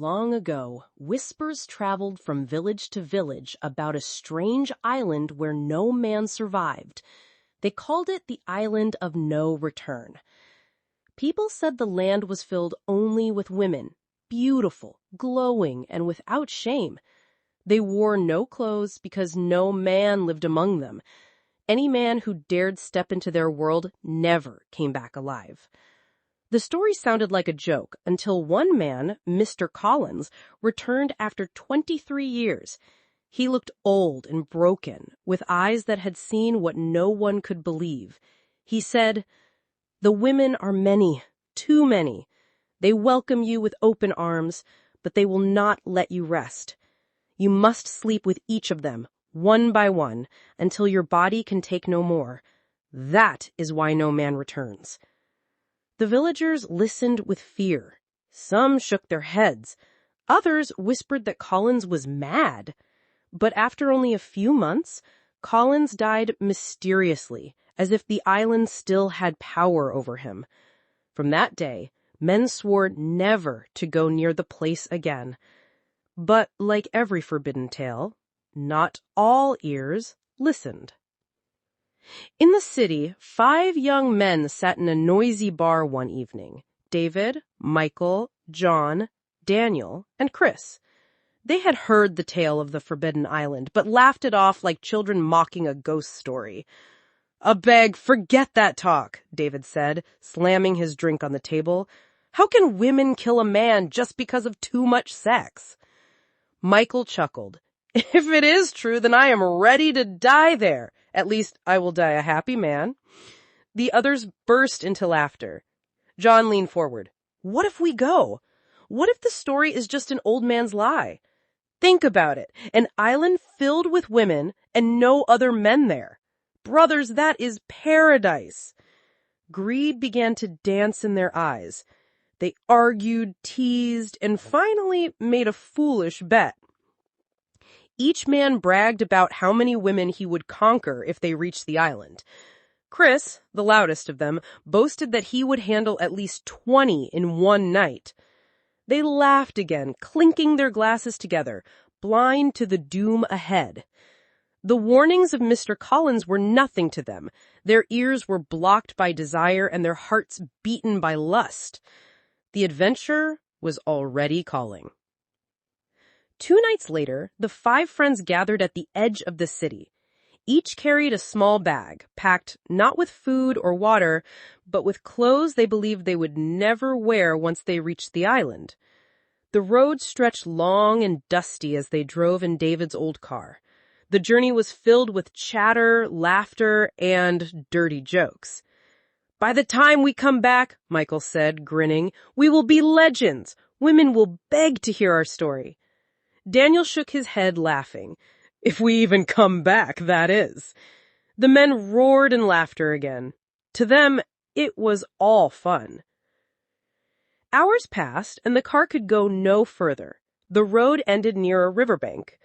Long ago, whispers traveled from village to village about a strange island where no man survived. They called it the Island of No Return. People said the land was filled only with women, beautiful, glowing, and without shame. They wore no clothes because no man lived among them. Any man who dared step into their world never came back alive. The story sounded like a joke until one man, Mr. Collins, returned after 23 years. He looked old and broken, with eyes that had seen what no one could believe. He said, "The women are many, too many. They welcome you with open arms, but they will not let you rest. You must sleep with each of them, one by one, until your body can take no more. That is why no man returns." The villagers listened with fear. Some shook their heads. Others whispered that Collins was mad. But after only a few months, Collins died mysteriously, as if the island still had power over him. From that day, men swore never to go near the place again. But like every forbidden tale, not all ears listened. In the city, 5 young men sat in a noisy bar one evening. David, Michael, John, Daniel, and Chris. They had heard the tale of the Forbidden Island, but laughed it off like children mocking a ghost story. "A beg, forget that talk," David said, slamming his drink on the table. "How can women kill a man just because of too much sex?" Michael chuckled. "If it is true, then I am ready to die there. At least I will die a happy man." The others burst into laughter. John leaned forward. "What if we go? What if the story is just an old man's lie? Think about it. An island filled with women and no other men there. Brothers, that is paradise." Greed began to dance in their eyes. They argued, teased, and finally made a foolish bet. Each man bragged about how many women he would conquer if they reached the island. Chris, the loudest of them, boasted that he would handle at least 20 in one night. They laughed again, clinking their glasses together, blind to the doom ahead. The warnings of Mr. Collins were nothing to them. Their ears were blocked by desire and their hearts beaten by lust. The adventure was already calling. 2 nights later, the 5 friends gathered at the edge of the city. Each carried a small bag, packed not with food or water, but with clothes they believed they would never wear once they reached the island. The road stretched long and dusty as they drove in David's old car. The journey was filled with chatter, laughter, and dirty jokes. "By the time we come back," Michael said, grinning, "we will be legends. Women will beg to hear our story." Daniel shook his head, laughing. "If we even come back, that is." The men roared in laughter again. To them, it was all fun. Hours passed, and the car could go no further. The road ended near a riverbank.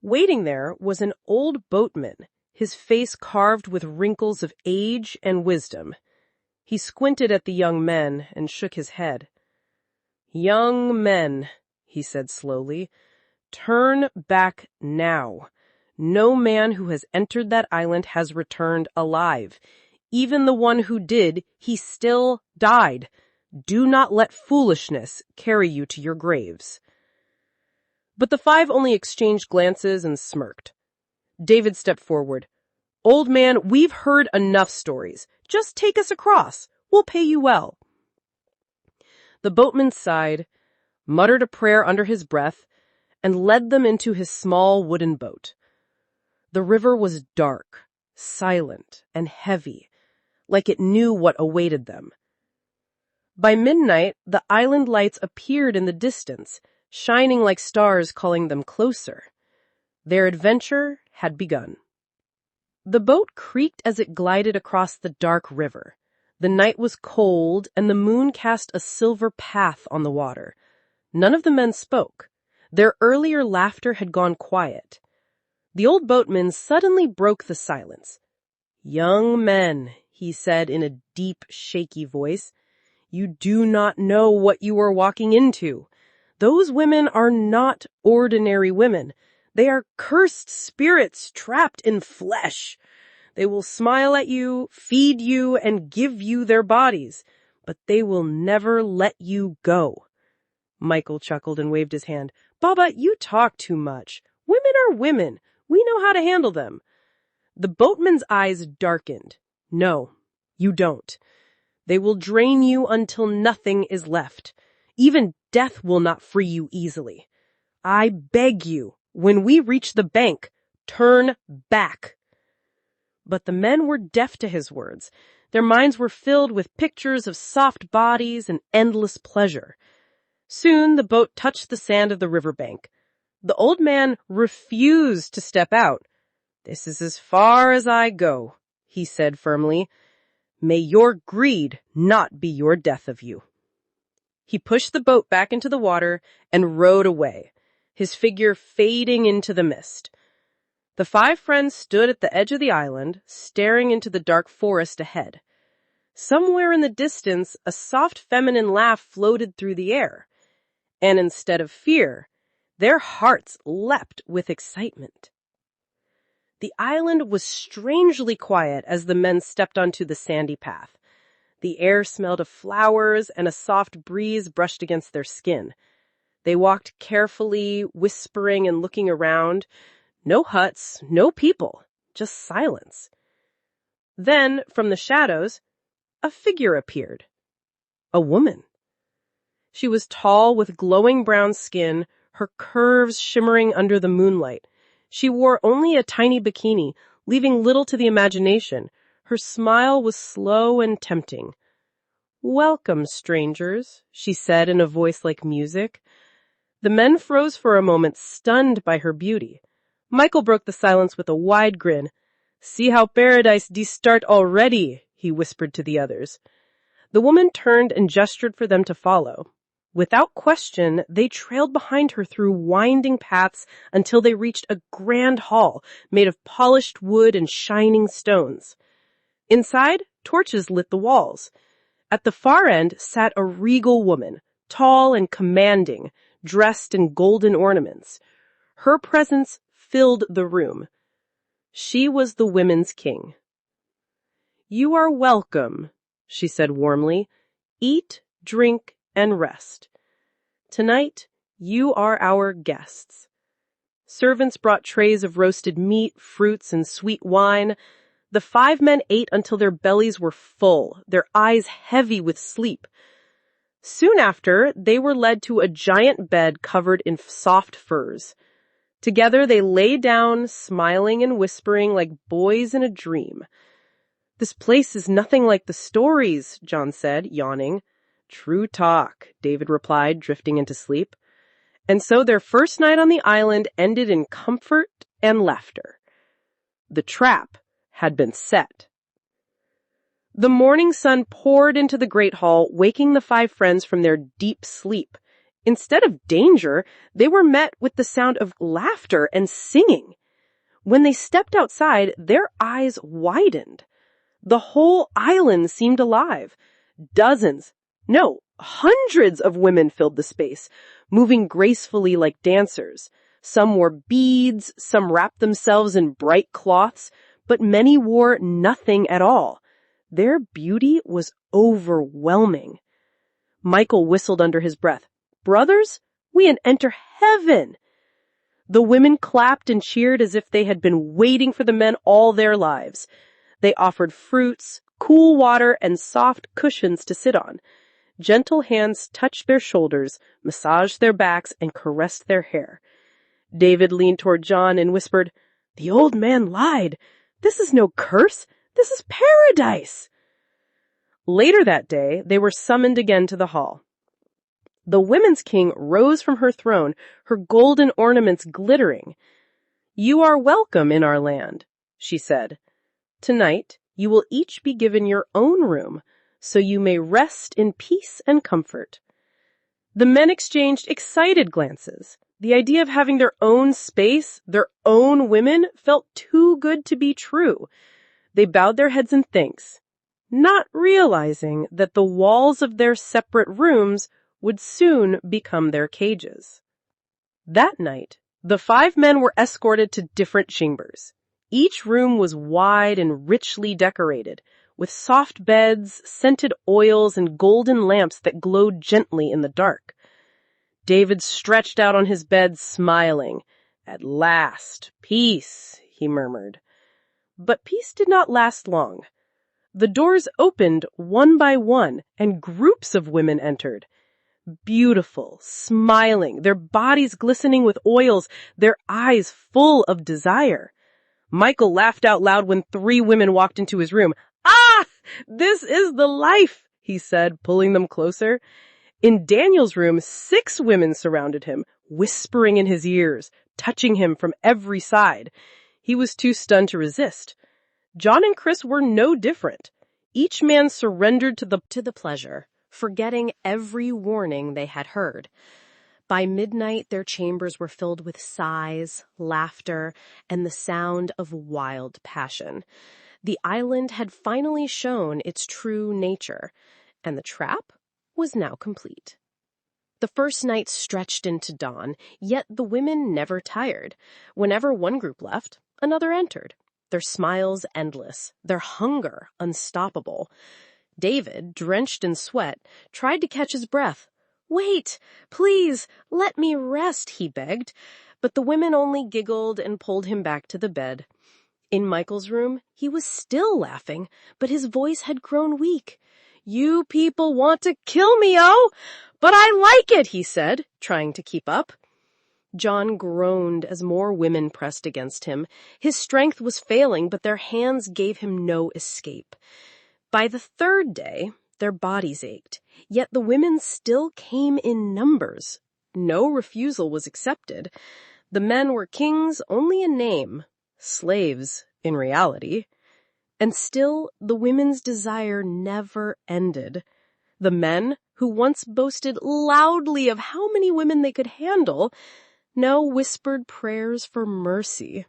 Waiting there was an old boatman, his face carved with wrinkles of age and wisdom. He squinted at the young men and shook his head. "Young men," he said slowly, "turn back now. No man who has entered that island has returned alive. Even the one who did, he still died. Do not let foolishness carry you to your graves." But the 5 only exchanged glances and smirked. David stepped forward. "Old man, we've heard enough stories. Just take us across. We'll pay you well." The boatman sighed, muttered a prayer under his breath, and led them into his small wooden boat. The river was dark, silent, and heavy, like it knew what awaited them. By midnight, the island lights appeared in the distance, shining like stars calling them closer. Their adventure had begun. The boat creaked as it glided across the dark river. The night was cold, and the moon cast a silver path on the water. None of the men spoke. Their earlier laughter had gone quiet. The old boatman suddenly broke the silence. "Young men," he said in a deep, shaky voice, "you do not know what you are walking into. Those women are not ordinary women. They are cursed spirits trapped in flesh. They will smile at you, feed you, and give you their bodies, but they will never let you go. Michael chuckled and waved his hand. Baba, you talk too much. Women are women. We know how to handle them. The boatman's eyes darkened. No, you don't. They will drain you until nothing is left. Even death will not free you easily. I beg you, when we reach the bank, turn back. But the men were deaf to his words. Their minds were filled with pictures of soft bodies and endless pleasure. Soon the boat touched the sand of the riverbank. The old man refused to step out. This is as far as I go, he said firmly. May your greed not be your death of you. He pushed the boat back into the water and rowed away, his figure fading into the mist. The 5 friends stood at the edge of the island, staring into the dark forest ahead. Somewhere in the distance, a soft feminine laugh floated through the air. And instead of fear, their hearts leapt with excitement. The island was strangely quiet as the men stepped onto the sandy path. The air smelled of flowers and a soft breeze brushed against their skin. They walked carefully, whispering and looking around. No huts, no people, just silence. Then, from the shadows, a figure appeared. A woman. She was tall with glowing brown skin, her curves shimmering under the moonlight. She wore only a tiny bikini, leaving little to the imagination. Her smile was slow and tempting. Welcome, strangers, she said in a voice like music. The men froze for a moment, stunned by her beauty. Michael broke the silence with a wide grin. See how paradise de start already, he whispered to the others. The woman turned and gestured for them to follow. Without question, they trailed behind her through winding paths until they reached a grand hall made of polished wood and shining stones. Inside, torches lit the walls. At the far end sat a regal woman, tall and commanding, dressed in golden ornaments. Her presence filled the room. She was the women's king. You are welcome, she said warmly. Eat, drink, and rest. Tonight, you are our guests. Servants brought trays of roasted meat, fruits, and sweet wine. The 5 men ate until their bellies were full, their eyes heavy with sleep. Soon after, they were led to a giant bed covered in soft furs. Together they lay down, smiling and whispering like boys in a dream. This place is nothing like the stories, John said, yawning. True talk, David replied, drifting into sleep. And so their first night on the island ended in comfort and laughter. The trap had been set. The morning sun poured into the great hall, waking the 5 friends from their deep sleep. Instead of danger, they were met with the sound of laughter and singing. When they stepped outside, their eyes widened. The whole island seemed alive. Dozens, no, hundreds of women filled the space, moving gracefully like dancers. Some wore beads, some wrapped themselves in bright cloths, but many wore nothing at all. Their beauty was overwhelming. Michael whistled under his breath. Brothers, we enter heaven. The women clapped and cheered as if they had been waiting for the men all their lives. They offered fruits, cool water, and soft cushions to sit on. Gentle hands touched their shoulders, massaged their backs, and caressed their hair. David leaned toward John and whispered, The old man lied. This is no curse. This is paradise. Later that day, they were summoned again to the hall. The women's king rose from her throne, her golden ornaments glittering. You are welcome in our land, she said. Tonight, you will each be given your own room, so you may rest in peace and comfort. The men exchanged excited glances. The idea of having their own space, their own women, felt too good to be true. They bowed their heads in thanks, not realizing that the walls of their separate rooms would soon become their cages. That night, the 5 men were escorted to different chambers. Each room was wide and richly decorated, with soft beds, scented oils, and golden lamps that glowed gently in the dark. David stretched out on his bed, smiling. "At last, peace," he murmured. But peace did not last long. The doors opened one by one, and groups of women entered. Beautiful, smiling, their bodies glistening with oils, their eyes full of desire. Michael laughed out loud when 3 women walked into his room. "Ah, this is the life," he said, pulling them closer. In Daniel's room, 6 women surrounded him, whispering in his ears, touching him from every side. He was too stunned to resist. John and Chris were no different. Each man surrendered to the pleasure, forgetting every warning they had heard. By midnight, their chambers were filled with sighs, laughter, and the sound of wild passion. The island had finally shown its true nature, and the trap was now complete. The first night stretched into dawn, yet the women never tired. Whenever one group left, another entered, their smiles endless, their hunger unstoppable. David, drenched in sweat, tried to catch his breath. "Wait, please, let me rest," he begged, but the women only giggled and pulled him back to the bed. In Michael's room, he was still laughing, but his voice had grown weak. "You people want to kill me, oh, but I like it," he said, trying to keep up. John groaned as more women pressed against him. His strength was failing, but their hands gave him no escape. By the 3rd day, their bodies ached, yet the women still came in numbers. No refusal was accepted. The men were kings only in name, slaves in reality. And still, the women's desire never ended. The men, who once boasted loudly of how many women they could handle, now whispered prayers for mercy.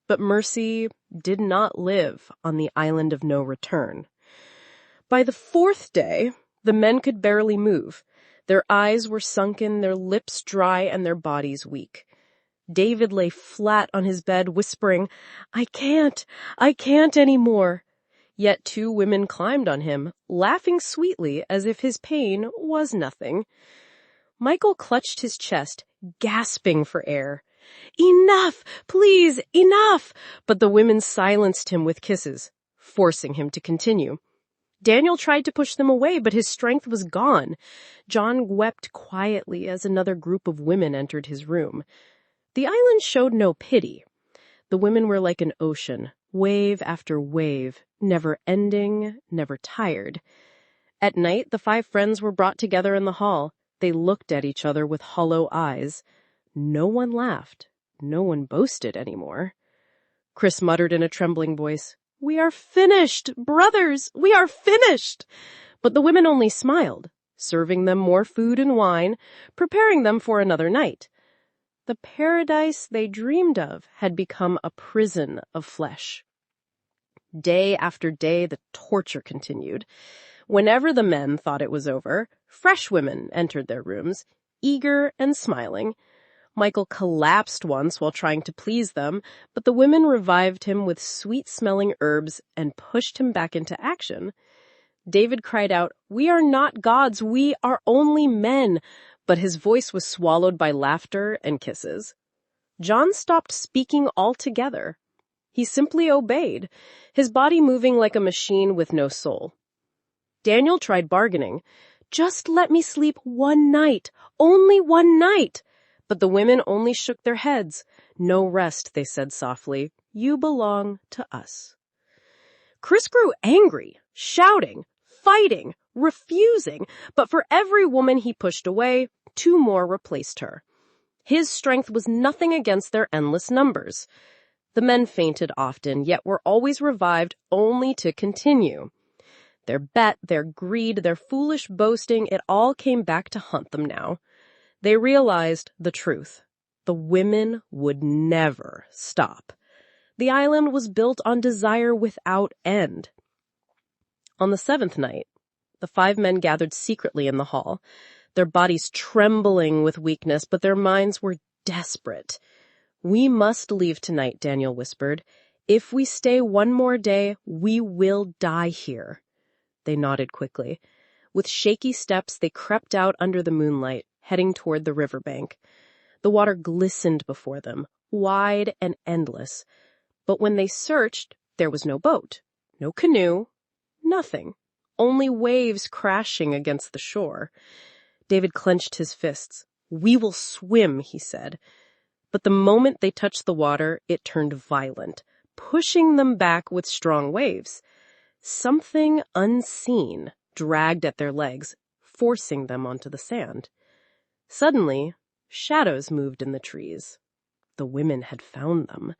But mercy did not live on the island of no return. By the 4th day, the men could barely move. Their eyes were sunken, their lips dry, and their bodies weak. David lay flat on his bed, whispering, I can't anymore." Yet 2 women climbed on him, laughing sweetly as if his pain was nothing. Michael clutched his chest, gasping for air. "Enough! Please, enough!" But the women silenced him with kisses, forcing him to continue. Daniel tried to push them away, but his strength was gone. John wept quietly as another group of women entered his room. The island showed no pity. The women were like an ocean, wave after wave, never ending, never tired. At night, the 5 friends were brought together in the hall. They looked at each other with hollow eyes. No one laughed. No one boasted anymore. Chris muttered in a trembling voice, "We are finished, brothers, we are finished." But the women only smiled, serving them more food and wine, preparing them for another night. The paradise they dreamed of had become a prison of flesh. Day after day, the torture continued. Whenever the men thought it was over, fresh women entered their rooms, eager and smiling. Michael collapsed once while trying to please them, but the women revived him with sweet-smelling herbs and pushed him back into action. David cried out, "We are not gods, we are only men," but his voice was swallowed by laughter and kisses. John stopped speaking altogether. He simply obeyed, his body moving like a machine with no soul. Daniel tried bargaining. "Just let me sleep one night, only one night." But the women only shook their heads. "No rest," they said softly. "You belong to us." Chris grew angry, shouting, fighting, refusing, but for every woman he pushed away, 2 more replaced her. His strength was nothing against their endless numbers. The men fainted often, yet were always revived only to continue. Their bet, their greed, their foolish boasting, it all came back to haunt them now. They realized the truth. The women would never stop. The island was built on desire without end. On the 7th night, the 5 men gathered secretly in the hall. their bodies trembling with weakness, but their minds were desperate. "We must leave tonight," Daniel whispered. "If we stay one more day, we will die here." They nodded quickly. With shaky steps, they crept out under the moonlight, heading toward the riverbank. The water glistened before them, wide and endless. But when they searched, there was no boat, no canoe, nothing. Only waves crashing against the shore. David clenched his fists. "We will swim," he said. But the moment they touched the water, it turned violent, pushing them back with strong waves. Something unseen dragged at their legs, forcing them onto the sand. Suddenly, shadows moved in the trees. The women had found them.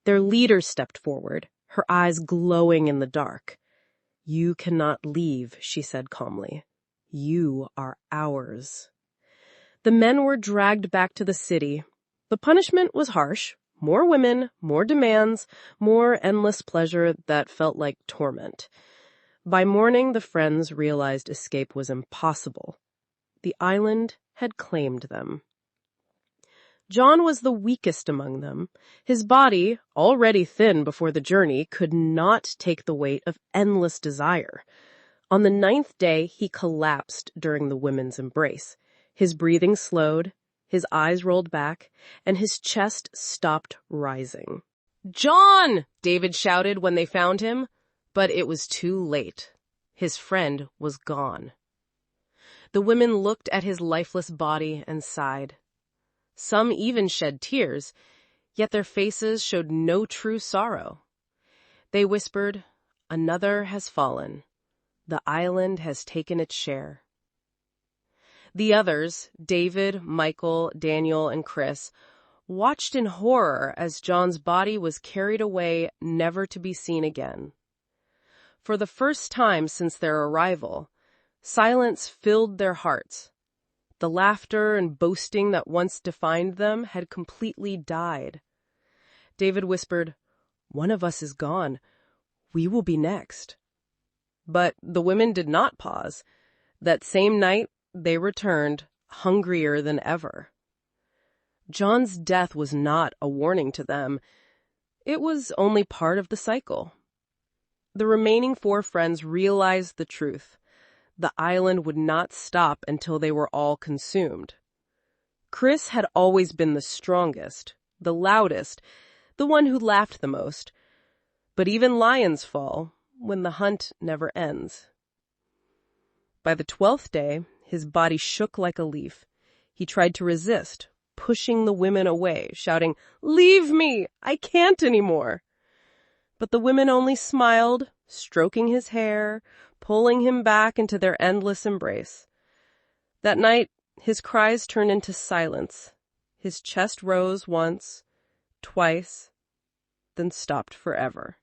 Their leader stepped forward, her eyes glowing in the dark. "You cannot leave," she said calmly. "You are ours." The men were dragged back to the city. The punishment was harsh. More women, more demands, more endless pleasure that felt like torment. By morning, the friends realized escape was impossible. The island had claimed them. John was the weakest among them. His body, already thin before the journey, could not take the weight of endless desire. On the 9th day, he collapsed during the women's embrace. His breathing slowed, his eyes rolled back, and his chest stopped rising. "John!" David shouted when they found him, but it was too late. His friend was gone. The women looked at his lifeless body and sighed. Some even shed tears, yet their faces showed no true sorrow. They whispered, "Another has fallen. The island has taken its share." The others, David, Michael, Daniel, and Chris, watched in horror as John's body was carried away, never to be seen again. For the first time since their arrival, silence filled their hearts. The laughter and boasting that once defined them had completely died. David whispered, "One of us is gone. We will be next." But the women did not pause. That same night, they returned, hungrier than ever. John's death was not a warning to them. It was only part of the cycle. The remaining 4 friends realized the truth. The island would not stop until they were all consumed. Chris had always been the strongest, the loudest, the one who laughed the most. But even lions fall when the hunt never ends. By the 12th day, his body shook like a leaf. He tried to resist, pushing the women away, shouting, "Leave me! I can't anymore!" But the women only smiled, stroking his hair, pulling him back into their endless embrace. That night, his cries turned into silence. His chest rose once, twice, then stopped forever.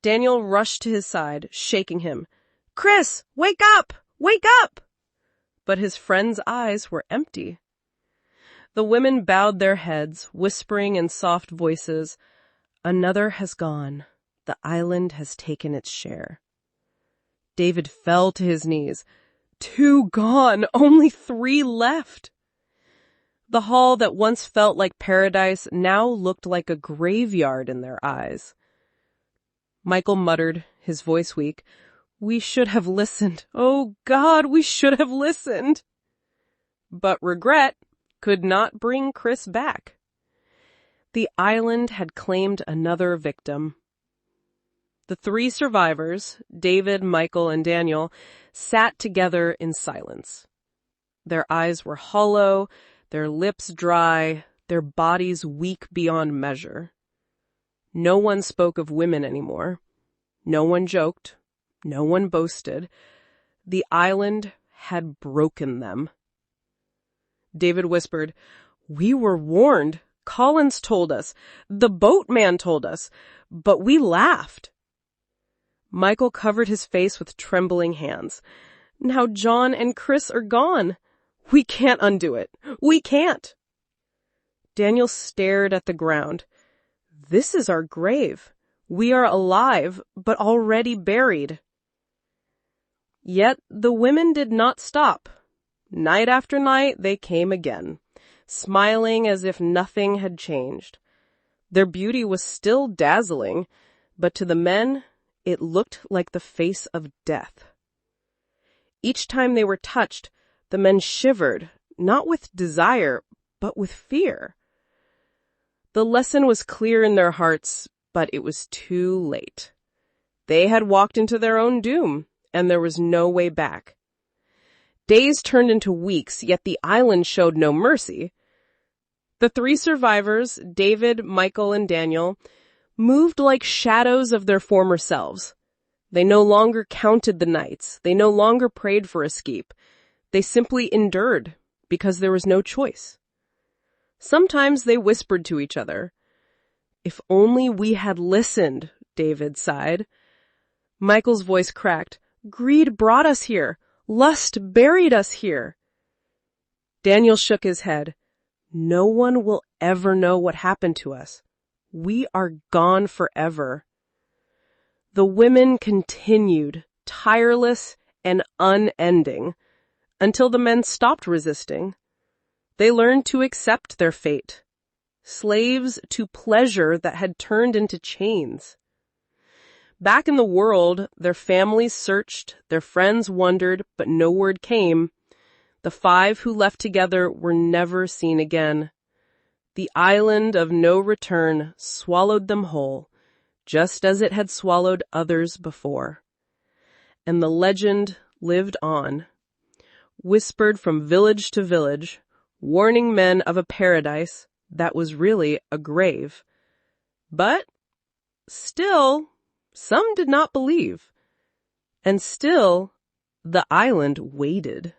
Daniel rushed to his side, shaking him. "Chris, wake up! Wake up!" But his friend's eyes were empty. The women bowed their heads, whispering in soft voices, "Another has gone. The island has taken its share." David fell to his knees. 2 gone, only 3 left. The hall that once felt like paradise now looked like a graveyard in their eyes. Michael muttered, his voice weak, "We should have listened. Oh God, we should have listened." But regret could not bring Chris back. The island had claimed another victim. The 3 survivors, David, Michael, and Daniel, sat together in silence. Their eyes were hollow, their lips dry, their bodies weak beyond measure. No one spoke of women anymore. No one joked. No one boasted. The island had broken them. David whispered, "We were warned. Collins told us. The boatman told us. But we laughed." Michael covered his face with trembling hands. "Now John and Chris are gone. We can't undo it. We can't." Daniel stared at the ground. "This is our grave. We are alive, but already buried." Yet the women did not stop. Night after night, they came again, smiling as if nothing had changed. Their beauty was still dazzling, but to the men, it looked like the face of death. Each time they were touched, the men shivered, not with desire, but with fear. The lesson was clear in their hearts, but it was too late. They had walked into their own doom, and there was no way back. Days turned into weeks, yet the island showed no mercy. The three survivors, David, Michael, and Daniel, moved like shadows of their former selves. They no longer counted the nights. They no longer prayed for escape. They simply endured because there was no choice. Sometimes they whispered to each other. "If only we had listened," David sighed. Michael's voice cracked. "Greed brought us here. Lust buried us here." Daniel shook his head. "No one will ever know what happened to us. We are gone forever." The women continued, tireless and unending, until the men stopped resisting. They learned to accept their fate, slaves to pleasure that had turned into chains. Back in the world, their families searched, their friends wondered, but no word came. The five who left together were never seen again. The island of no return swallowed them whole, just as it had swallowed others before. And the legend lived on, whispered from village to village, warning men of a paradise that was really a grave. But still, some did not believe. And still, the island waited.